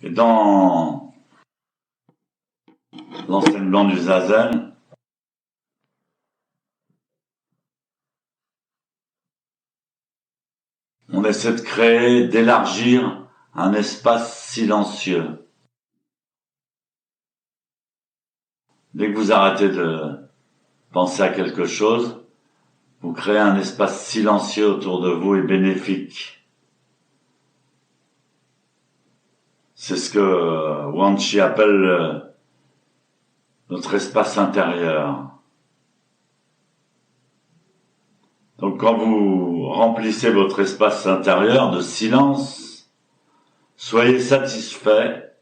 Et dans l'enseignement du Zazen, on essaie de créer, d'élargir un espace silencieux. Dès que vous arrêtez de penser à quelque chose, vous créez un espace silencieux autour de vous et bénéfique. C'est ce que Wanchi appelle notre espace intérieur. Donc quand vous remplissez votre espace intérieur de silence, soyez satisfait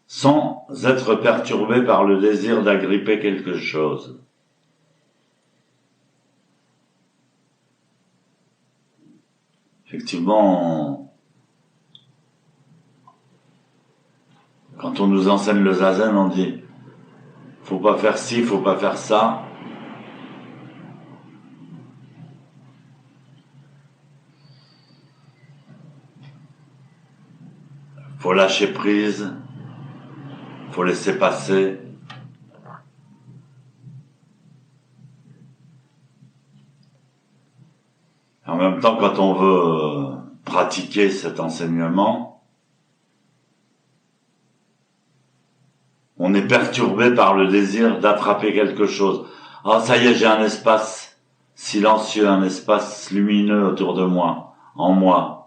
sans être perturbé par le désir d'agripper quelque chose. Effectivement, quand on nous enseigne le zazen, on dit faut pas faire ci, faut pas faire ça. Faut lâcher prise, faut laisser passer. En même temps, quand on veut pratiquer cet enseignement, on est perturbé par le désir d'attraper quelque chose. Ah, ça y est, j'ai un espace silencieux, un espace lumineux autour de moi, en moi.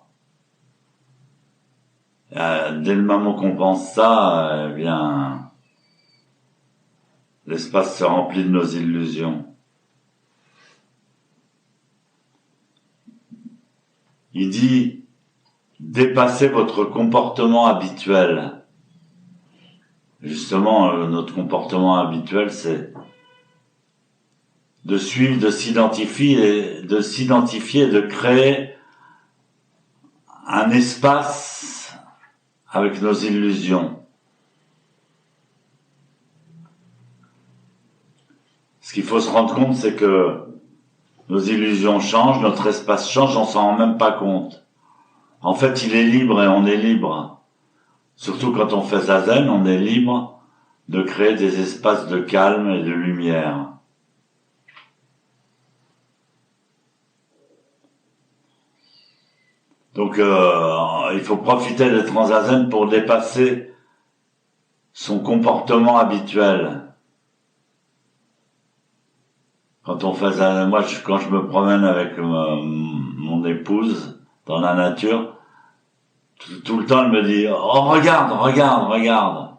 Dès le moment qu'on pense ça, eh bien, l'espace se remplit de nos illusions. Il dit, dépassez votre comportement habituel. Justement, notre comportement habituel, c'est de suivre, de s'identifier, et de créer un espace avec nos illusions. Ce qu'il faut se rendre compte, c'est que nos illusions changent, notre espace change, on s'en rend même pas compte. En fait, il est libre et on est libre. Surtout quand on fait zazen, on est libre de créer des espaces de calme et de lumière. Donc, il faut profiter d'être en zazen pour dépasser son comportement habituel. Quand on fait zazen, quand je me promène avec mon épouse dans la nature, tout le temps elle me dit « Oh, regarde, regarde, regarde !»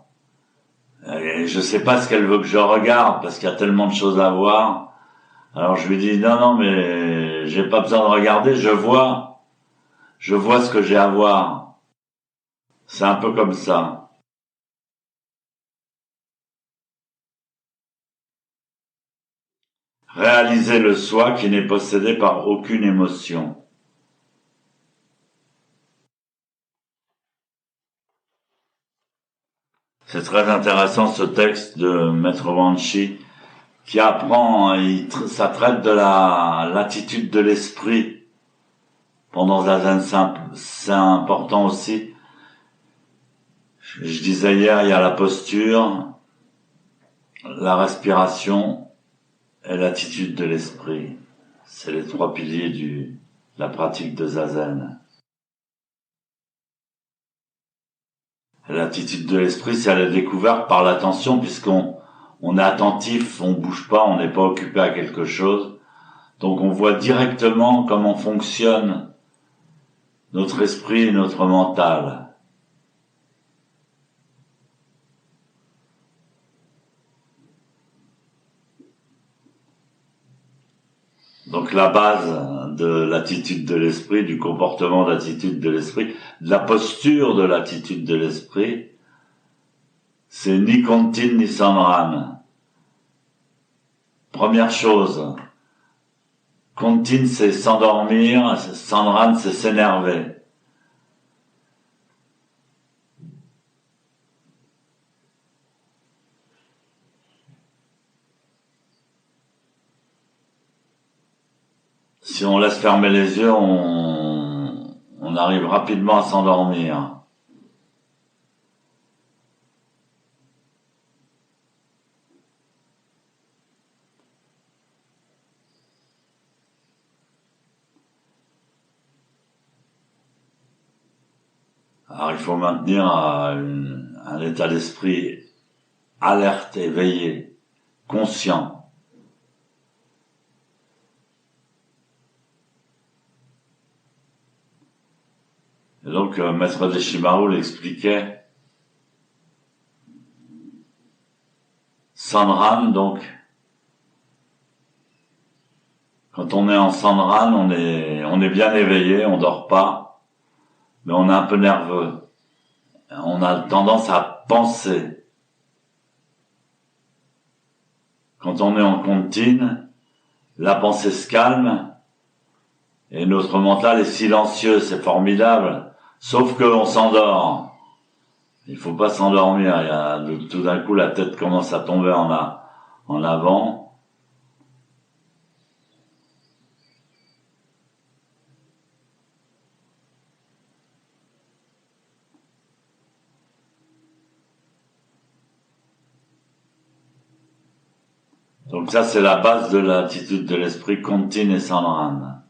Et je sais pas ce qu'elle veut que je regarde parce qu'il y a tellement de choses à voir. Alors je lui dis « Non, non, mais j'ai pas besoin de regarder, je vois ce que j'ai à voir. » C'est un peu comme ça. Réaliser le soi qui n'est possédé par aucune émotion. C'est très intéressant ce texte de Maître Wanchi qui apprend, ça traite de l'attitude de l'esprit. Pendant Zazen, c'est important aussi. Je disais hier, il y a la posture, la respiration et l'attitude de l'esprit. C'est les trois piliers de la pratique de Zazen. L'attitude de l'esprit, c'est à la découverte par l'attention, puisqu'on est attentif, on bouge pas, on n'est pas occupé à quelque chose. Donc on voit directement comment fonctionne notre esprit et notre mental. Donc la base de l'attitude de l'esprit, du comportement d'attitude de l'esprit, de la posture de l'attitude de l'esprit, c'est ni Kontin ni Sandran. Première chose, Kontin c'est s'endormir, Sandran c'est s'énerver. Si on laisse fermer les yeux, on arrive rapidement à s'endormir. Alors il faut maintenir un état d'esprit alerte, éveillé, conscient. Et donc Maître Deshimaru l'expliquait. Sandran, donc, quand on est en Sandran, on est bien éveillé, on dort pas, mais on est un peu nerveux. On a tendance à penser. Quand on est en contine, la pensée se calme et notre mental est silencieux, c'est formidable. Sauf qu'on s'endort. Il faut pas s'endormir. Tout d'un coup, la tête commence à tomber en avant. Donc ça, c'est la base de l'attitude de l'esprit contine et Sandran.